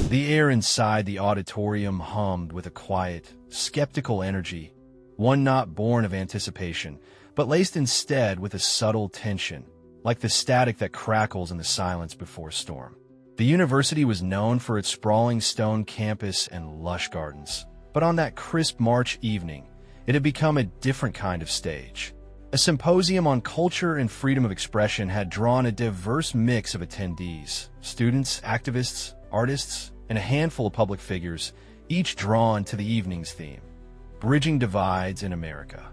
The air inside the auditorium hummed with a quiet, skeptical energy, one not born of anticipation, but laced instead with a subtle tension, like the static that crackles in the silence before a storm. The university was known for its sprawling stone campus and lush gardens, but on that crisp March evening, it had become a different kind of stage. A symposium on culture and freedom of expression had drawn a diverse mix of attendees, students, activists, artists, and a handful of public figures, each drawn to the evening's theme, bridging divides in America.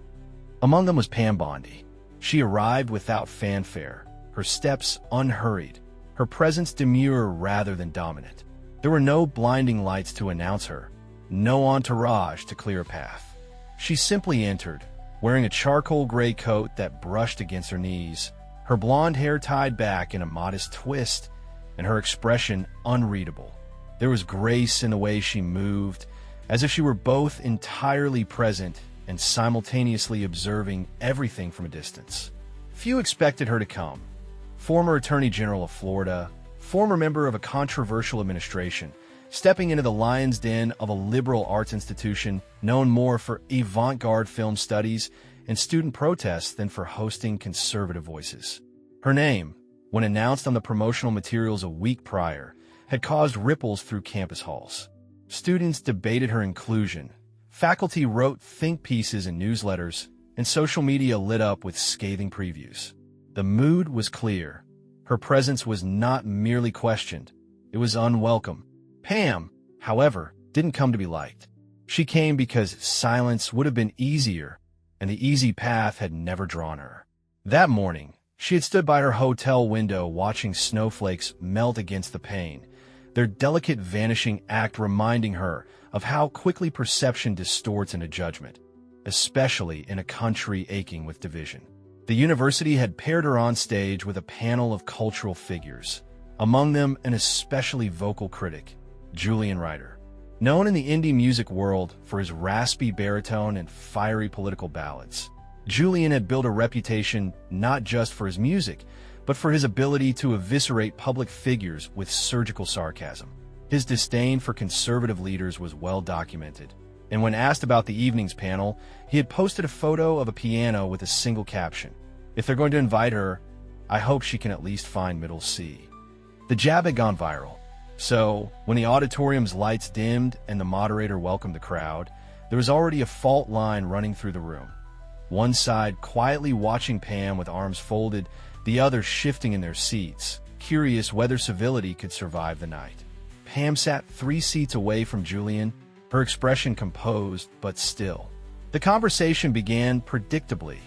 Among them was Pam Bondi. She arrived without fanfare, her steps unhurried, her presence demure rather than dominant. There were no blinding lights to announce her, no entourage to clear a path. She simply entered, wearing a charcoal gray coat that brushed against her knees, her blonde hair tied back in a modest twist, and her expression unreadable. There was grace in the way she moved, as if she were both entirely present and simultaneously observing everything from a distance. Few expected her to come. Former Attorney General of Florida, former member of a controversial administration, stepping into the lion's den of a liberal arts institution known more for avant-garde film studies and student protests than for hosting conservative voices. Her name, when announced on the promotional materials a week prior, had caused ripples through campus halls. Students debated her inclusion, faculty wrote think pieces in newsletters, and social media lit up with scathing previews. The mood was clear. Her presence was not merely questioned, it was unwelcome. Pam, however, didn't come to be liked. She came because silence would have been easier, and the easy path had never drawn her. That morning, she had stood by her hotel window watching snowflakes melt against the pane, their delicate vanishing act reminding her of how quickly perception distorts into judgment, especially in a country aching with division. The university had paired her on stage with a panel of cultural figures, among them an especially vocal critic, Julian Ryder. Known in the indie music world for his raspy baritone and fiery political ballads, Julian had built a reputation not just for his music, but for his ability to eviscerate public figures with surgical sarcasm. His disdain for conservative leaders was well documented, and when asked about the evening's panel, he had posted a photo of a piano with a single caption: "If they're going to invite her, I hope she can at least find middle C." The jab had gone viral, so when the auditorium's lights dimmed and the moderator welcomed the crowd, there was already a fault line running through the room. One side quietly watching Pam with arms folded, the other shifting in their seats, curious whether civility could survive the night. Pam sat 3 seats away from Julian, her expression composed but still. The conversation began predictably.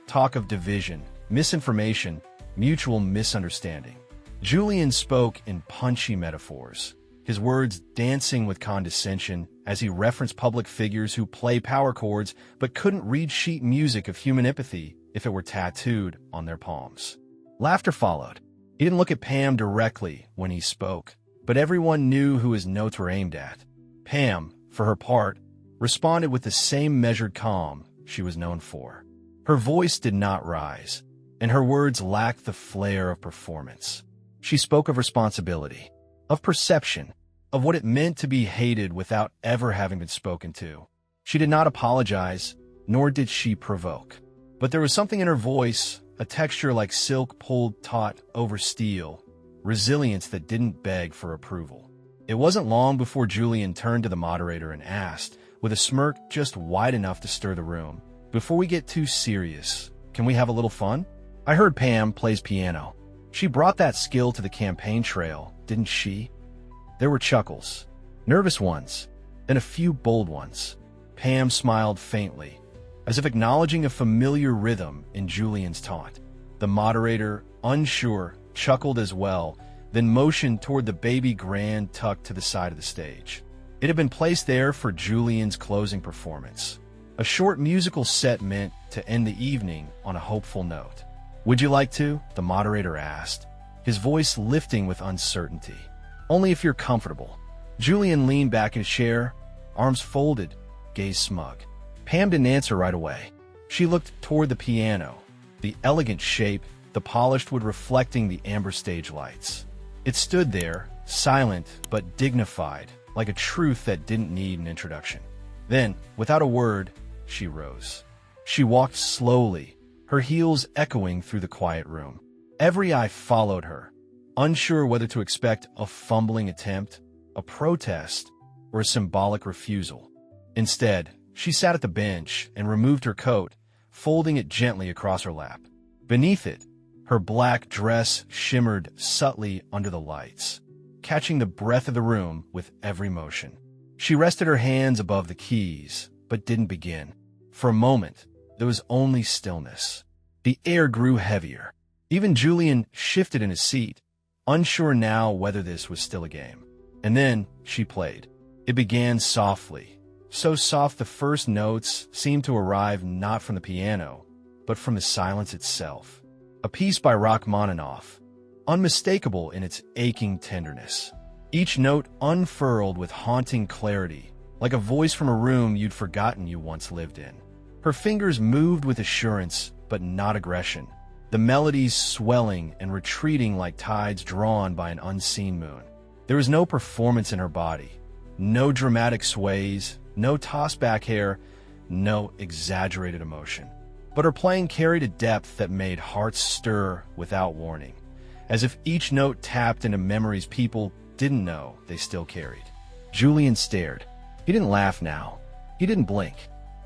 Talk of division, misinformation, mutual misunderstanding. Julian spoke in punchy metaphors, his words dancing with condescension as he referenced public figures who play power chords but couldn't read sheet music of human empathy if it were tattooed on their palms. Laughter followed. He didn't look at Pam directly when he spoke, but everyone knew who his notes were aimed at. Pam, for her part, responded with the same measured calm she was known for. Her voice did not rise, and her words lacked the flair of performance. She spoke of responsibility, of perception, of what it meant to be hated without ever having been spoken to. She did not apologize, nor did she provoke. But there was something in her voice, a texture like silk pulled taut over steel, resilience that didn't beg for approval. It wasn't long before Julian turned to the moderator and asked, with a smirk just wide enough to stir the room, "Before we get too serious, can we have a little fun? I heard Pam plays piano. She brought that skill to the campaign trail, didn't she?" There were chuckles, nervous ones, then a few bold ones. Pam smiled faintly, as if acknowledging a familiar rhythm in Julian's taunt. The moderator, unsure, chuckled as well, then motioned toward the baby grand tucked to the side of the stage. It had been placed there for Julian's closing performance, a short musical set meant to end the evening on a hopeful note. "Would you like to?" the moderator asked, his voice lifting with uncertainty. "Only if you're comfortable." Julian leaned back in his chair, arms folded, gaze smug. Pam didn't answer right away. She looked toward the piano, the elegant shape, the polished wood reflecting the amber stage lights. It stood there, silent but dignified, like a truth that didn't need an introduction. Then, without a word, she rose. She walked slowly, her heels echoing through the quiet room. Every eye followed her, unsure whether to expect a fumbling attempt, a protest, or a symbolic refusal. Instead, she sat at the bench and removed her coat, folding it gently across her lap. Beneath it, her black dress shimmered subtly under the lights, catching the breath of the room with every motion. She rested her hands above the keys, but didn't begin. For a moment, there was only stillness. The air grew heavier. Even Julian shifted in his seat, unsure now whether this was still a game. And then she played. It began softly, so soft the first notes seemed to arrive not from the piano, but from the silence itself. A piece by Rachmaninoff, unmistakable in its aching tenderness. Each note unfurled with haunting clarity, like a voice from a room you'd forgotten you once lived in. Her fingers moved with assurance, but not aggression, the melodies swelling and retreating like tides drawn by an unseen moon. There was no performance in her body, no dramatic sways, no tossed-back hair, no exaggerated emotion. But her playing carried a depth that made hearts stir without warning, as if each note tapped into memories people didn't know they still carried. Julian stared. He didn't laugh now. He didn't blink.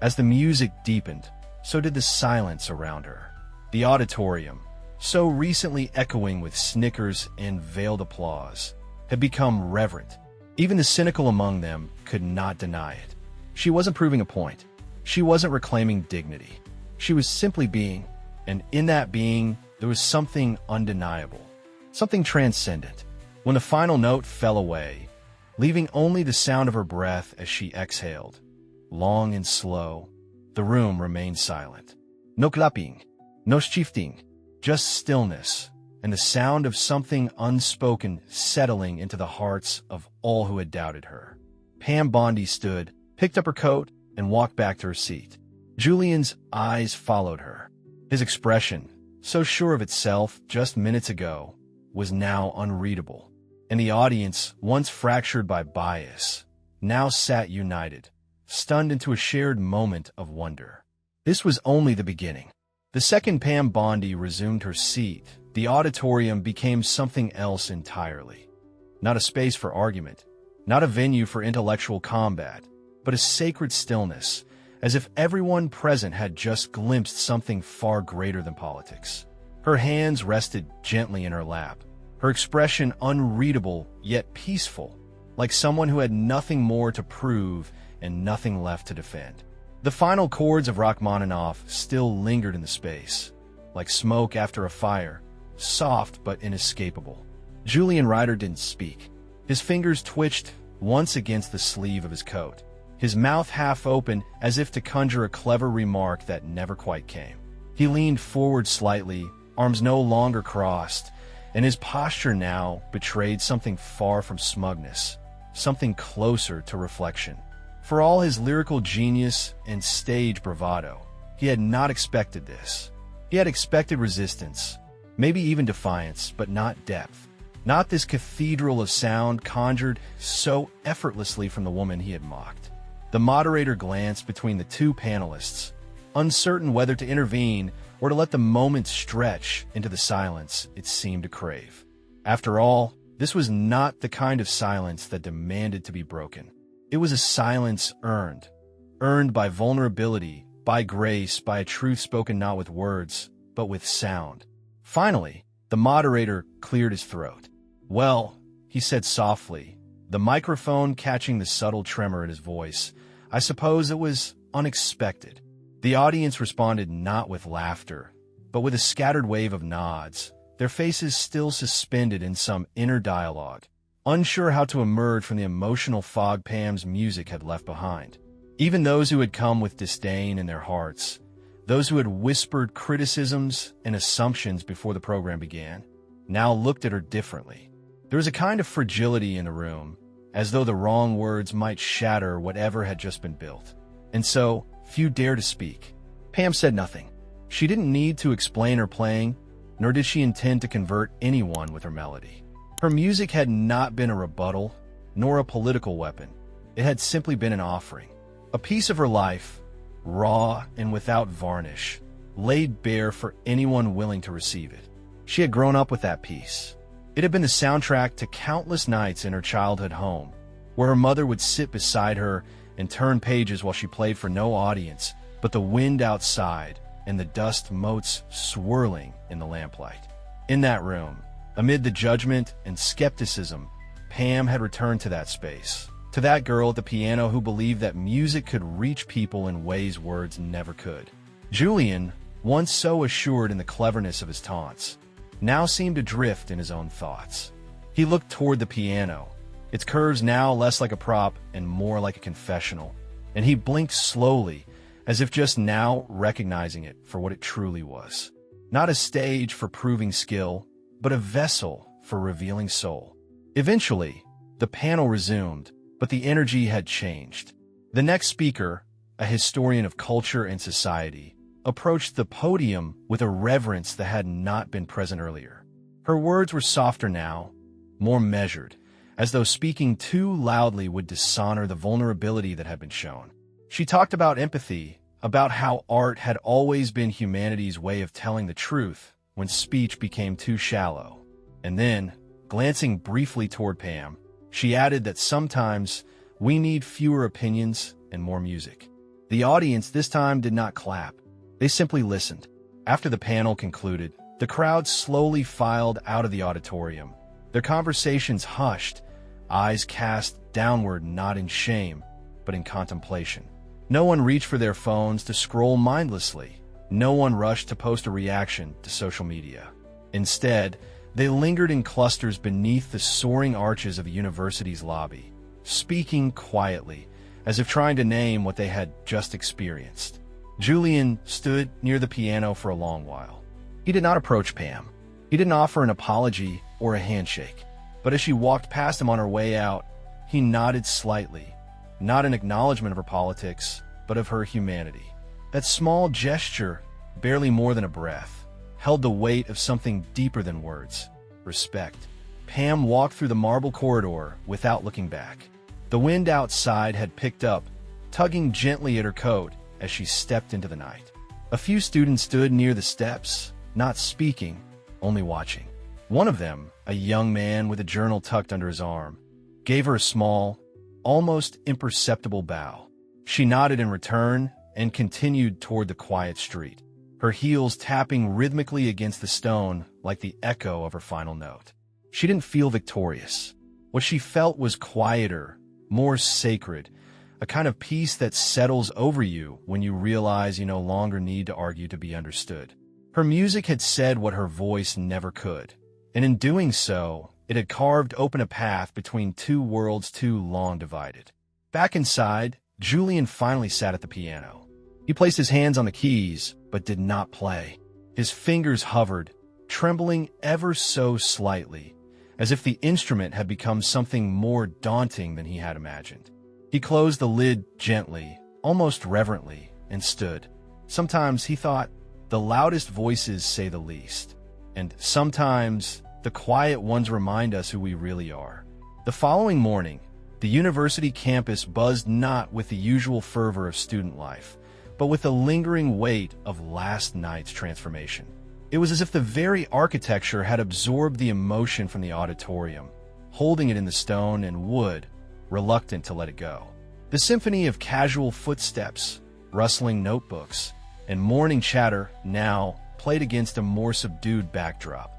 As the music deepened, so did the silence around her. The auditorium, so recently echoing with snickers and veiled applause, had become reverent. Even the cynical among them could not deny it. She wasn't proving a point. She wasn't reclaiming dignity. She was simply being, and in that being, there was something undeniable, something transcendent. When the final note fell away, leaving only the sound of her breath as she exhaled, long and slow, the room remained silent. No clapping, no shifting, just stillness, and the sound of something unspoken settling into the hearts of all who had doubted her. Pam Bondi stood, picked up her coat, and walked back to her seat. Julian's eyes followed her. His expression, so sure of itself just minutes ago, was now unreadable. And the audience, once fractured by bias, now sat united, stunned into a shared moment of wonder. This was only the beginning. The second Pam Bondi resumed her seat, the auditorium became something else entirely. Not a space for argument, not a venue for intellectual combat, but a sacred stillness, as if everyone present had just glimpsed something far greater than politics. Her hands rested gently in her lap, her expression unreadable yet peaceful, like someone who had nothing more to prove and nothing left to defend. The final chords of Rachmaninoff still lingered in the space, like smoke after a fire, soft but inescapable. Julian Ryder didn't speak. His fingers twitched once against the sleeve of his coat, his mouth half open as if to conjure a clever remark that never quite came. He leaned forward slightly, arms no longer crossed, and his posture now betrayed something far from smugness, something closer to reflection. For all his lyrical genius and stage bravado, he had not expected this. He had expected resistance, maybe even defiance, but not depth. Not this cathedral of sound conjured so effortlessly from the woman he had mocked. The moderator glanced between the two panelists, uncertain whether to intervene or to let the moment stretch into the silence it seemed to crave. After all, this was not the kind of silence that demanded to be broken. It was a silence earned by vulnerability, by grace, by a truth spoken not with words, but with sound. Finally, the moderator cleared his throat. "Well," he said softly, the microphone catching the subtle tremor in his voice, "I suppose it was unexpected." The audience responded not with laughter, but with a scattered wave of nods, their faces still suspended in some inner dialogue, unsure how to emerge from the emotional fog Pam's music had left behind. Even those who had come with disdain in their hearts, those who had whispered criticisms and assumptions before the program began, now looked at her differently. There was a kind of fragility in the room, as though the wrong words might shatter whatever had just been built. And so, few dared to speak. Pam said nothing. She didn't need to explain her playing, nor did she intend to convert anyone with her melody. Her music had not been a rebuttal, nor a political weapon. It had simply been an offering. A piece of her life, raw and without varnish, laid bare for anyone willing to receive it. She had grown up with that piece. It had been the soundtrack to countless nights in her childhood home, where her mother would sit beside her and turn pages while she played for no audience but the wind outside and the dust motes swirling in the lamplight. In that room, amid the judgment and skepticism, Pam had returned to that space, to that girl at the piano who believed that music could reach people in ways words never could. Julian, once so assured in the cleverness of his taunts, now seemed to drift in his own thoughts. He looked toward the piano, its curves now less like a prop and more like a confessional, and he blinked slowly, as if just now recognizing it for what it truly was. Not a stage for proving skill, but a vessel for revealing soul. Eventually, the panel resumed, but the energy had changed. The next speaker, a historian of culture and society, approached the podium with a reverence that had not been present earlier. Her words were softer now, more measured, as though speaking too loudly would dishonor the vulnerability that had been shown. She talked about empathy, about how art had always been humanity's way of telling the truth when speech became too shallow. And then, glancing briefly toward Pam, she added that sometimes we need fewer opinions and more music. The audience this time did not clap. They simply listened. After the panel concluded, the crowd slowly filed out of the auditorium, their conversations hushed, eyes cast downward not in shame, but in contemplation. No one reached for their phones to scroll mindlessly. No one rushed to post a reaction to social media. Instead, they lingered in clusters beneath the soaring arches of a university's lobby, speaking quietly, as if trying to name what they had just experienced. Julian stood near the piano for a long while. He did not approach Pam. He didn't offer an apology or a handshake. But as she walked past him on her way out, he nodded slightly, not in acknowledgement of her politics, but of her humanity. That small gesture, barely more than a breath, held the weight of something deeper than words: respect. Pam walked through the marble corridor without looking back. The wind outside had picked up, tugging gently at her coat as she stepped into the night. A few students stood near the steps, not speaking, only watching. One of them, a young man with a journal tucked under his arm, gave her a small, almost imperceptible bow. She nodded in return and continued toward the quiet street, her heels tapping rhythmically against the stone like the echo of her final note. She didn't feel victorious. What she felt was quieter, more sacred, a kind of peace that settles over you when you realize you no longer need to argue to be understood. Her music had said what her voice never could, and in doing so, it had carved open a path between two worlds too long divided. Back inside, Julian finally sat at the piano. He placed his hands on the keys, but did not play. His fingers hovered, trembling ever so slightly, as if the instrument had become something more daunting than he had imagined. He closed the lid gently, almost reverently, and stood. Sometimes, he thought, the loudest voices say the least, and sometimes the quiet ones remind us who we really are. The following morning, the university campus buzzed not with the usual fervor of student life, but with the lingering weight of last night's transformation. It was as if the very architecture had absorbed the emotion from the auditorium, holding it in the stone and wood, reluctant to let it go. The symphony of casual footsteps, rustling notebooks, and morning chatter now played against a more subdued backdrop,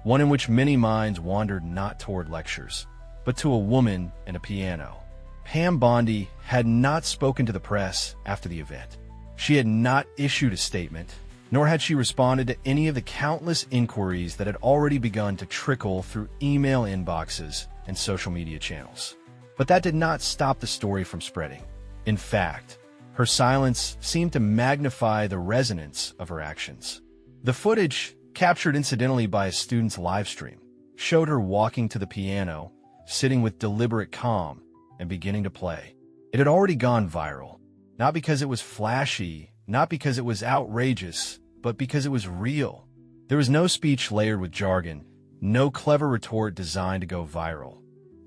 one in which many minds wandered not toward lectures, but to a woman and a piano. Pam Bondi had not spoken to the press after the event. She had not issued a statement, nor had she responded to any of the countless inquiries that had already begun to trickle through email inboxes and social media channels. But that did not stop the story from spreading. In fact, her silence seemed to magnify the resonance of her actions. The footage, captured incidentally by a student's live stream, showed her walking to the piano, sitting with deliberate calm, and beginning to play. It had already gone viral, not because it was flashy, not because it was outrageous, but because it was real. There was no speech layered with jargon, No clever retort designed to go viral.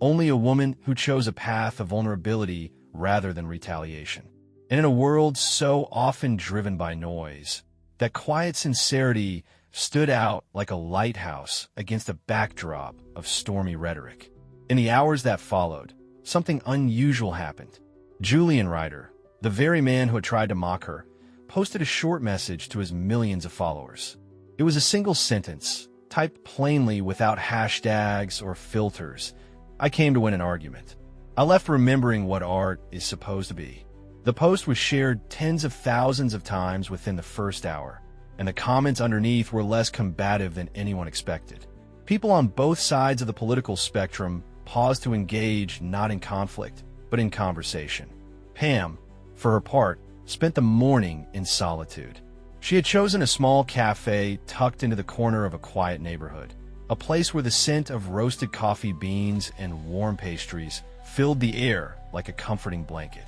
Only a woman who chose a path of vulnerability rather than retaliation. And in a world so often driven by noise, that quiet sincerity stood out like a lighthouse against a backdrop of stormy rhetoric. In the hours that followed, something unusual happened. Julian Ryder, the very man who had tried to mock her, posted a short message to his millions of followers. It was a single sentence, typed plainly without hashtags or filters. I came to win an argument. I left remembering what art is supposed to be. The post was shared tens of thousands of times within the first hour, and the comments underneath were less combative than anyone expected. People on both sides of the political spectrum paused to engage not in conflict, but in conversation. Pam, for her part, spent the morning in solitude. She had chosen a small cafe tucked into the corner of a quiet neighborhood, a place where the scent of roasted coffee beans and warm pastries filled the air like a comforting blanket.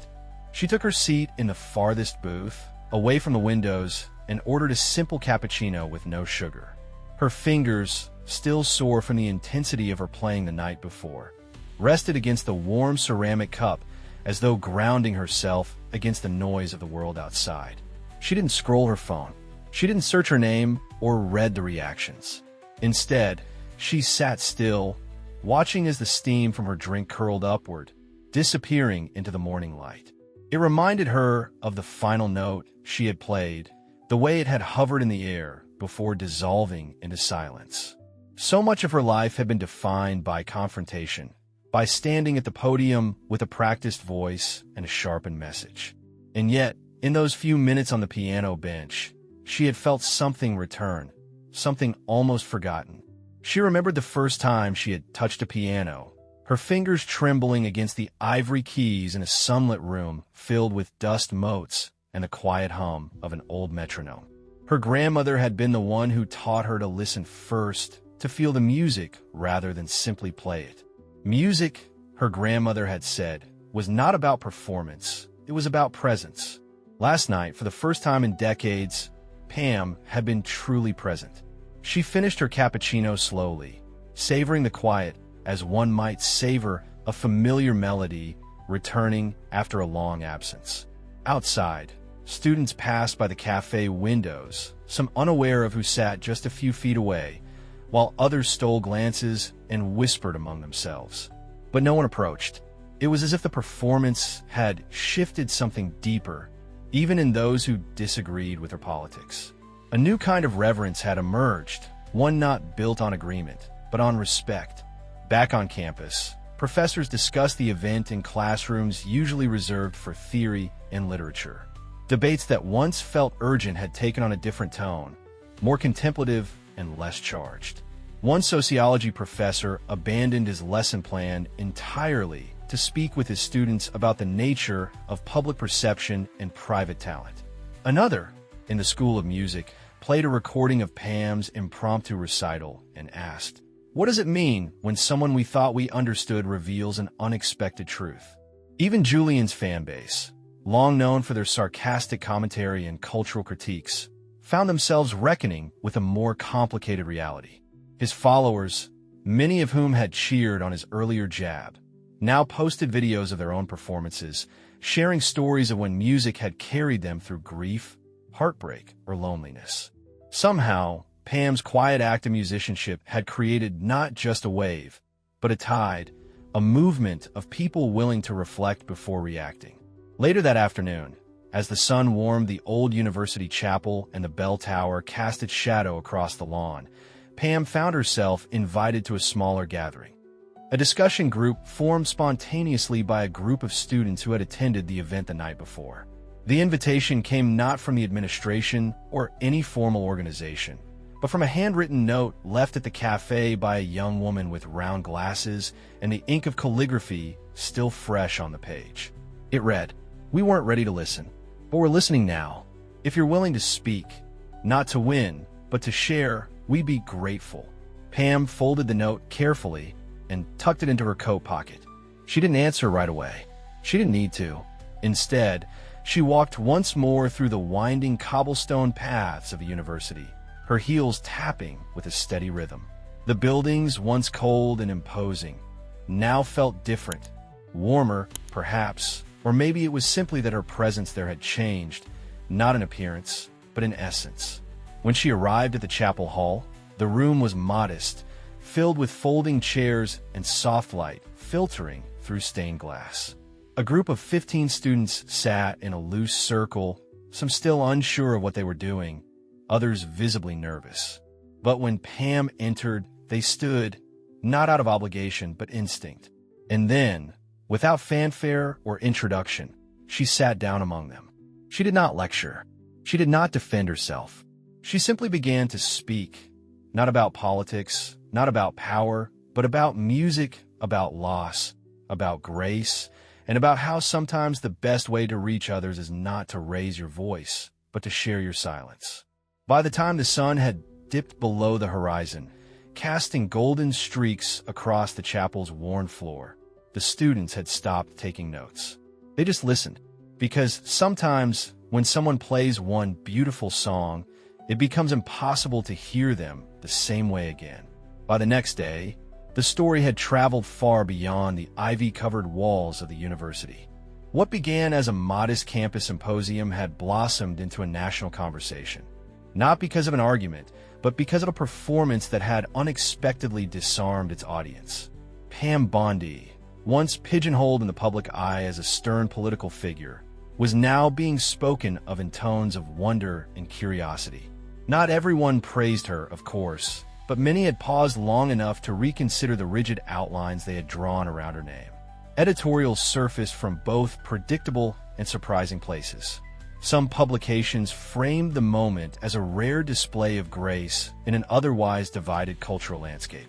She took her seat in the farthest booth, away from the windows, and ordered a simple cappuccino with no sugar. Her fingers, still sore from the intensity of her playing the night before, rested against the warm ceramic cup as though grounding herself against the noise of the world outside. She didn't scroll her phone. She didn't search her name or read the reactions. Instead, she sat still, watching as the steam from her drink curled upward, disappearing into the morning light. It reminded her of the final note she had played, the way it had hovered in the air before dissolving into silence. So much of her life had been defined by confrontation, by standing at the podium with a practiced voice and a sharpened message. And yet, in those few minutes on the piano bench, she had felt something return, something almost forgotten. She remembered the first time she had touched a piano, her fingers trembling against the ivory keys in a sunlit room filled with dust motes and the quiet hum of an old metronome. Her grandmother had been the one who taught her to listen first, to feel the music rather than simply play it. Music, her grandmother had said, was not about performance, it was about presence. Last night, for the first time in decades, Pam had been truly present. She finished her cappuccino slowly, savoring the quiet as one might savor a familiar melody returning after a long absence. Outside, students passed by the cafe windows, some unaware of who sat just a few feet away, while others stole glances and whispered among themselves. But no one approached. It was as if the performance had shifted something deeper, even in those who disagreed with her politics. A new kind of reverence had emerged, one not built on agreement, but on respect. Back on campus, professors discussed the event in classrooms usually reserved for theory and literature. Debates that once felt urgent had taken on a different tone, more contemplative and less charged. One sociology professor abandoned his lesson plan entirely to speak with his students about the nature of public perception and private talent. Another, in the School of Music, played a recording of Pam's impromptu recital and asked, "What does it mean when someone we thought we understood reveals an unexpected truth?" Even Julian's fan base, long known for their sarcastic commentary and cultural critiques, found themselves reckoning with a more complicated reality. His followers, many of whom had cheered on his earlier jab, now posted videos of their own performances, sharing stories of when music had carried them through grief, heartbreak, or loneliness. Somehow, Pam's quiet act of musicianship had created not just a wave, but a tide, a movement of people willing to reflect before reacting. Later that afternoon, as the sun warmed the old university chapel and the bell tower cast its shadow across the lawn, Pam found herself invited to a smaller gathering. A discussion group formed spontaneously by a group of students who had attended the event the night before. The invitation came not from the administration or any formal organization, but from a handwritten note left at the cafe by a young woman with round glasses and the ink of calligraphy still fresh on the page. It read, "We weren't ready to listen, but we're listening now. If you're willing to speak, not to win, but to share, we'd be grateful." Pam folded the note carefully and tucked it into her coat pocket. She didn't answer right away. She didn't need to. Instead, she walked once more through the winding cobblestone paths of the university, her heels tapping with a steady rhythm. The buildings, once cold and imposing, now felt different, warmer, perhaps, or maybe it was simply that her presence there had changed, not in appearance, but in essence. When she arrived at the chapel hall, the room was modest, filled with folding chairs and soft light filtering through stained glass. A group of 15 students sat in a loose circle, some still unsure of what they were doing, others visibly nervous. But when Pam entered, they stood, not out of obligation, but instinct. And then, without fanfare or introduction, she sat down among them. She did not lecture. She did not defend herself. She simply began to speak, not about politics, not about power, but about music, about loss, about grace, and about how sometimes the best way to reach others is not to raise your voice, but to share your silence. By the time the sun had dipped below the horizon, casting golden streaks across the chapel's worn floor, the students had stopped taking notes. They just listened, because sometimes when someone plays one beautiful song, it becomes impossible to hear them the same way again. By the next day, the story had traveled far beyond the ivy-covered walls of the university. What began as a modest campus symposium had blossomed into a national conversation, not because of an argument, but because of a performance that had unexpectedly disarmed its audience. Pam Bondi, once pigeonholed in the public eye as a stern political figure, was now being spoken of in tones of wonder and curiosity. Not everyone praised her, of course, but many had paused long enough to reconsider the rigid outlines they had drawn around her name. Editorials surfaced from both predictable and surprising places. Some publications framed the moment as a rare display of grace in an otherwise divided cultural landscape.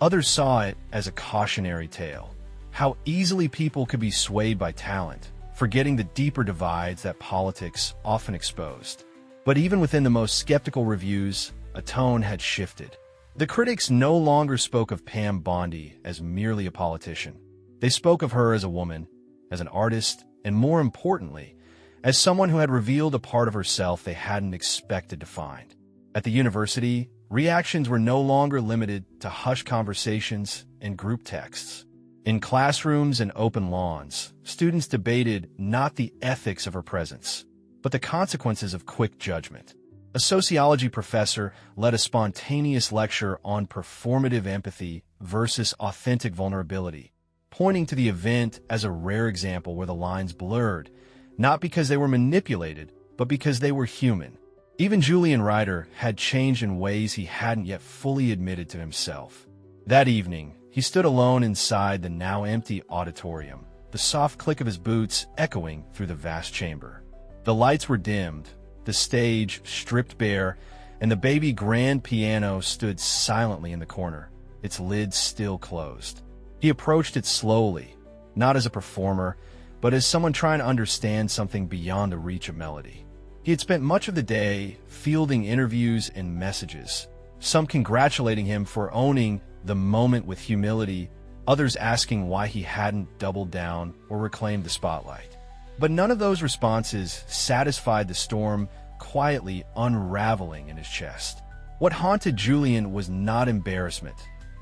Others saw it as a cautionary tale, how easily people could be swayed by talent, forgetting the deeper divides that politics often exposed. But even within the most skeptical reviews, a tone had shifted. The critics no longer spoke of Pam Bondi as merely a politician. They spoke of her as a woman, as an artist, and more importantly, as someone who had revealed a part of herself they hadn't expected to find. At the university, reactions were no longer limited to hushed conversations and group texts. In classrooms and open lawns, students debated not the ethics of her presence, but the consequences of quick judgment. A sociology professor led a spontaneous lecture on performative empathy versus authentic vulnerability, pointing to the event as a rare example where the lines blurred, not because they were manipulated, but because they were human. Even Julian Ryder had changed in ways he hadn't yet fully admitted to himself. That evening, he stood alone inside the now empty auditorium, the soft click of his boots echoing through the vast chamber. The lights were dimmed, the stage stripped bare, and the baby grand piano stood silently in the corner, its lids still closed. He approached it slowly, not as a performer, but as someone trying to understand something beyond the reach of melody. He had spent much of the day fielding interviews and messages, some congratulating him for owning the moment with humility, others asking why he hadn't doubled down or reclaimed the spotlight. But none of those responses satisfied the storm quietly unraveling in his chest. What haunted Julian was not embarrassment,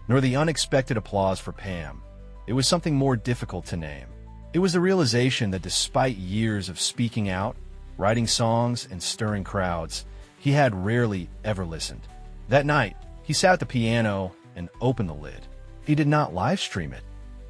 nor the unexpected applause for Pam. It was something more difficult to name. It was the realization that despite years of speaking out, writing songs, and stirring crowds, he had rarely ever listened. That night, he sat at the piano and opened the lid. He did not live stream it,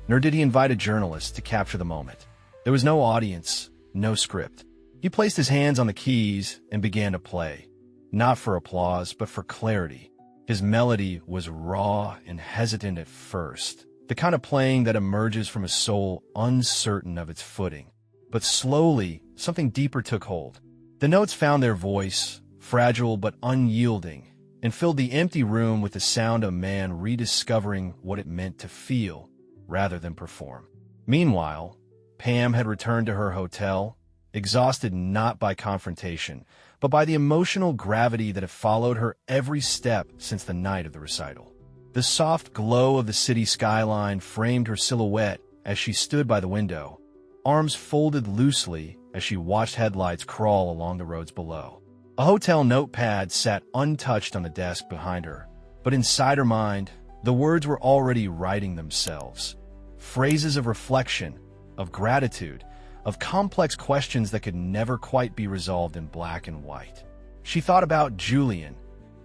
nor did he invite a journalist to capture the moment. There was no audience, no script. He placed his hands on the keys and began to play, not for applause, but for clarity. His melody was raw and hesitant at first, the kind of playing that emerges from a soul uncertain of its footing. But slowly, something deeper took hold. The notes found their voice, fragile but unyielding, and filled the empty room with the sound of a man rediscovering what it meant to feel rather than perform. Meanwhile, Pam had returned to her hotel, exhausted not by confrontation, but by the emotional gravity that had followed her every step since the night of the recital. The soft glow of the city skyline framed her silhouette as she stood by the window, arms folded loosely as she watched headlights crawl along the roads below. A hotel notepad sat untouched on the desk behind her, but inside her mind, The words were already writing themselves. Phrases of reflection, of gratitude, of complex questions that could never quite be resolved in black and white. She thought about Julian,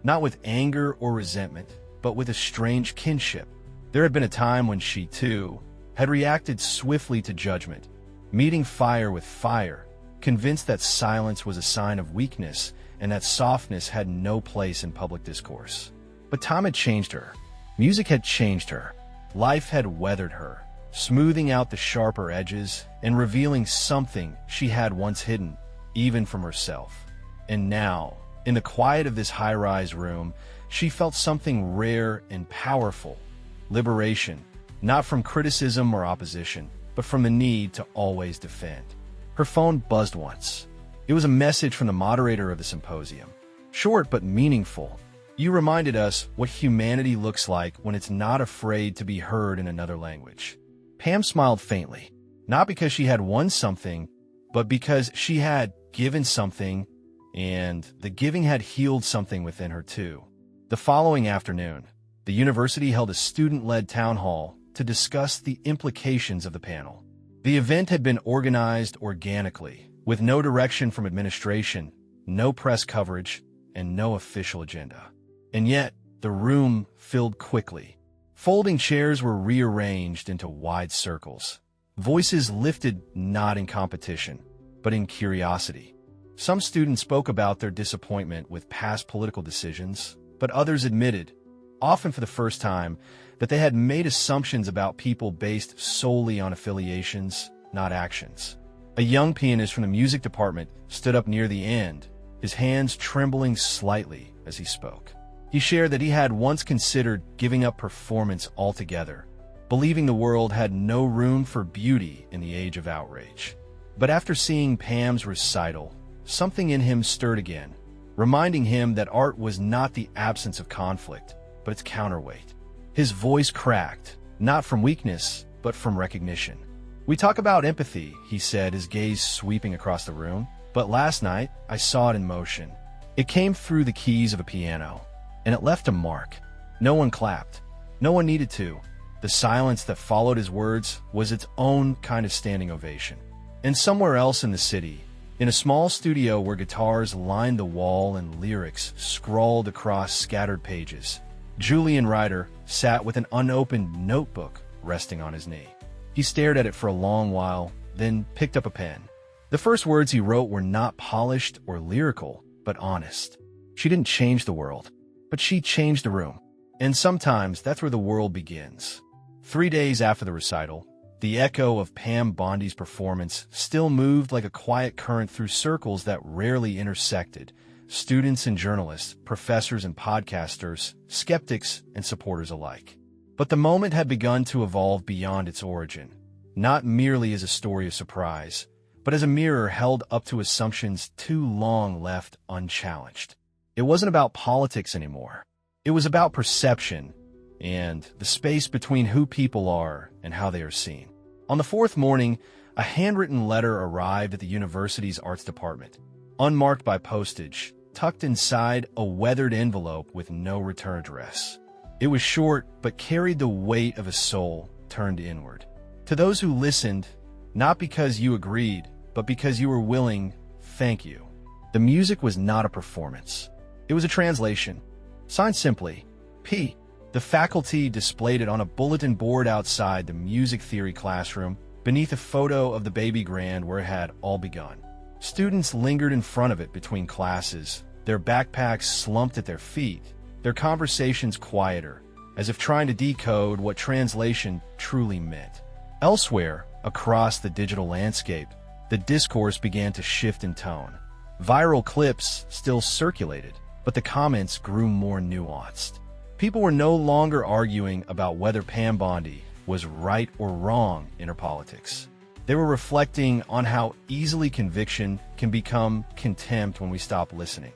not with anger or resentment, but with a strange kinship. There had been a time when she, too, had reacted swiftly to judgment, meeting fire with fire, convinced that silence was a sign of weakness and that softness had no place in public discourse. But time had changed her. Music had changed her. Life had weathered her, smoothing out the sharper edges and revealing something she had once hidden, even from herself. And now, in the quiet of this high-rise room, she felt something rare and powerful. Liberation, not from criticism or opposition, but from the need to always defend. Her phone buzzed once. It was a message from the moderator of the symposium. Short but meaningful. "You reminded us what humanity looks like when it's not afraid to be heard in another language." Pam smiled faintly, not because she had won something, but because she had given something, and the giving had healed something within her too. The following afternoon, the university held a student-led town hall to discuss the implications of the panel. The event had been organized organically, with no direction from administration, no press coverage, and no official agenda. And yet, the room filled quickly. Folding chairs were rearranged into wide circles. Voices lifted not in competition, but in curiosity. Some students spoke about their disappointment with past political decisions, but others admitted, often for the first time, that they had made assumptions about people based solely on affiliations, not actions. A young pianist from the music department stood up near the end, his hands trembling slightly as he spoke. He shared that he had once considered giving up performance altogether, believing the world had no room for beauty in the age of outrage. But after seeing Pam's recital, something in him stirred again, reminding him that art was not the absence of conflict, but its counterweight. His voice cracked, not from weakness, but from recognition. "We talk about empathy," he said, his gaze sweeping across the room, "but last night I saw it in motion. It came through the keys of a piano, and it left a mark. No one clapped. No one needed to. The silence that followed his words was its own kind of standing ovation." And somewhere else in the city, in a small studio where guitars lined the wall and lyrics scrawled across scattered pages, Julian Ryder sat with an unopened notebook resting on his knee. He stared at it for a long while, then picked up a pen. The first words he wrote were not polished or lyrical, but honest. She didn't change the world, but she changed the room. And sometimes that's where the world begins. 3 days after the recital, the echo of Pam Bondi's performance still moved like a quiet current through circles that rarely intersected. Students and journalists, professors and podcasters, skeptics and supporters alike. But the moment had begun to evolve beyond its origin, not merely as a story of surprise, but as a mirror held up to assumptions too long left unchallenged. It wasn't about politics anymore. It was about perception and the space between who people are and how they are seen. On the fourth morning, a handwritten letter arrived at the university's arts department, unmarked by postage, tucked inside a weathered envelope with no return address. It was short, but carried the weight of a soul turned inward. To those who listened, not because you agreed, but because you were willing, thank you. The music was not a performance. It was a translation. Signed simply, P. The faculty displayed it on a bulletin board outside the music theory classroom, beneath a photo of the baby grand where it had all begun. Students lingered in front of it between classes, their backpacks slumped at their feet, their conversations quieter, as if trying to decode what translation truly meant. Elsewhere, across the digital landscape, the discourse began to shift in tone. Viral clips still circulated, but the comments grew more nuanced. People were no longer arguing about whether Pam Bondi was right or wrong in her politics. They were reflecting on how easily conviction can become contempt when we stop listening.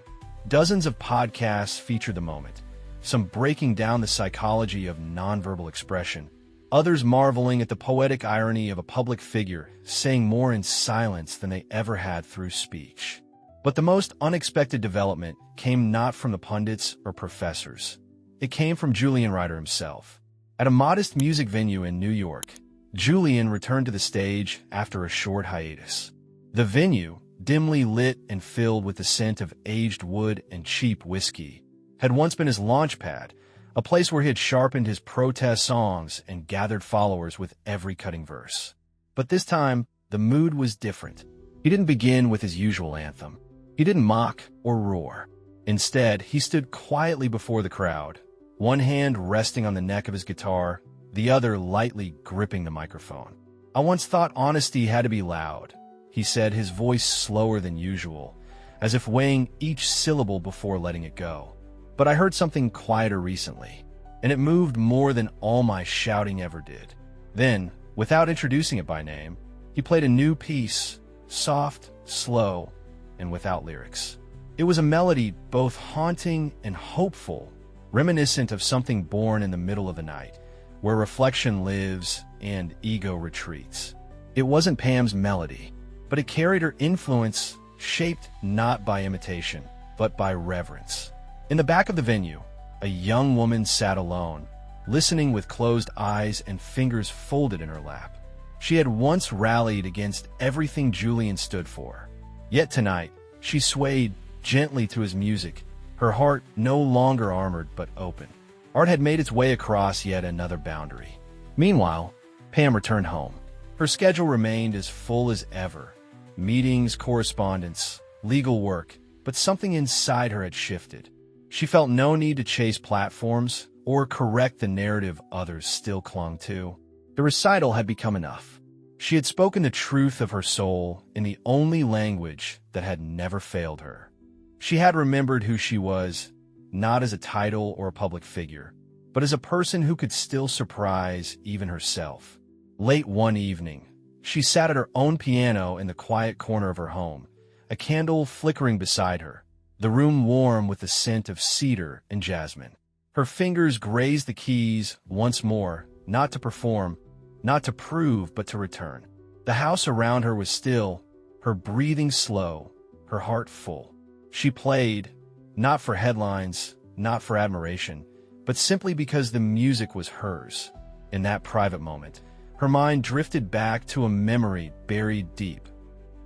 Dozens of podcasts featured the moment, some breaking down the psychology of nonverbal expression, others marveling at the poetic irony of a public figure saying more in silence than they ever had through speech. But the most unexpected development came not from the pundits or professors. It came from Julian Ryder himself. At a modest music venue in New York, Julian returned to the stage after a short hiatus. The venue, dimly lit and filled with the scent of aged wood and cheap whiskey, had once been his launch pad, a place where he had sharpened his protest songs and gathered followers with every cutting verse. But this time, the mood was different. He didn't begin with his usual anthem. He didn't mock or roar. Instead, he stood quietly before the crowd, one hand resting on the neck of his guitar, the other lightly gripping the microphone. "I once thought honesty had to be loud," he said, his voice slower than usual, as if weighing each syllable before letting it go. "But I heard something quieter recently, and it moved more than all my shouting ever did." Then, without introducing it by name, he played a new piece, soft, slow, and without lyrics. It was a melody both haunting and hopeful, reminiscent of something born in the middle of the night, where reflection lives and ego retreats. It wasn't Pam's melody, but it carried her influence, shaped not by imitation, but by reverence. In the back of the venue, a young woman sat alone, listening with closed eyes and fingers folded in her lap. She had once rallied against everything Julian stood for. Yet tonight, she swayed gently to his music, her heart no longer armored but open. Art had made its way across yet another boundary. Meanwhile, Pam returned home. Her schedule remained as full as ever. Meetings, correspondence, legal work, but something inside her had shifted. She felt no need to chase platforms or correct the narrative others still clung to. The recital had become enough. She had spoken the truth of her soul in the only language that had never failed her. She had remembered who she was, not as a title or a public figure, but as a person who could still surprise even herself. Late one evening, she sat at her own piano in the quiet corner of her home, a candle flickering beside her, the room warm with the scent of cedar and jasmine. Her fingers grazed the keys once more, not to perform, not to prove, but to return. The house around her was still, her breathing slow, her heart full. She played, not for headlines, not for admiration, but simply because the music was hers. In that private moment, her mind drifted back to a memory buried deep.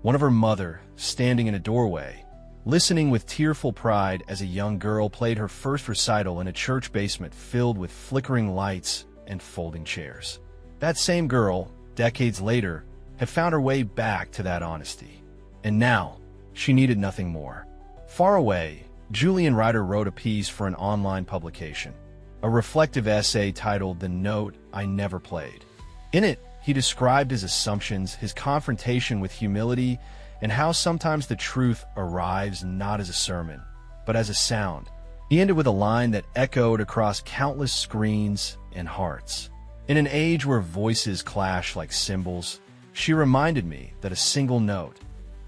One of her mother, standing in a doorway, listening with tearful pride as a young girl played her first recital in a church basement filled with flickering lights and folding chairs. That same girl, decades later, had found her way back to that honesty. And now, she needed nothing more. Far away, Julian Ryder wrote a piece for an online publication, a reflective essay titled "The Note I Never Played." In it, he described his assumptions, his confrontation with humility, and how sometimes the truth arrives not as a sermon, but as a sound. He ended with a line that echoed across countless screens and hearts. In an age where voices clash like cymbals, she reminded me that a single note,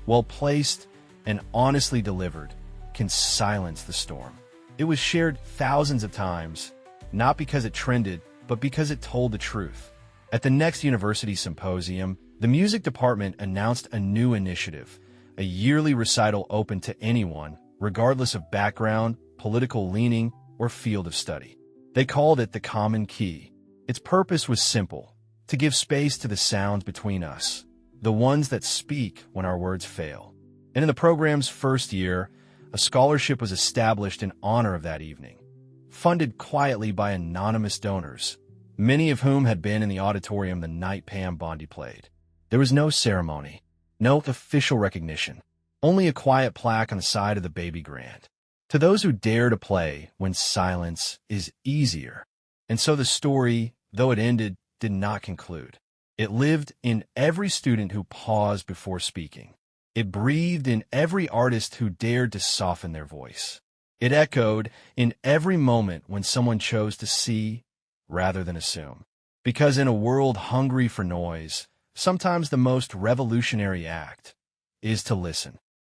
well placed and honestly delivered, can silence the storm. It was shared thousands of times, not because it trended, but because it told the truth. At the next university symposium, the music department announced a new initiative, a yearly recital open to anyone, regardless of background, political leaning, or field of study. They called it the Common Key. Its purpose was simple: to give space to the sounds between us, the ones that speak when our words fail. And in the program's first year, a scholarship was established in honor of that evening, funded quietly by anonymous donors, many of whom had been in the auditorium the night Pam Bondi played. There was no ceremony, no official recognition, only a quiet plaque on the side of the baby grand. To those who dare to play when silence is easier. And so the story, though it ended, did not conclude. It lived in every student who paused before speaking. It breathed in every artist who dared to soften their voice. It echoed in every moment when someone chose to see rather than assume. Because in a world hungry for noise, sometimes the most revolutionary act is to listen.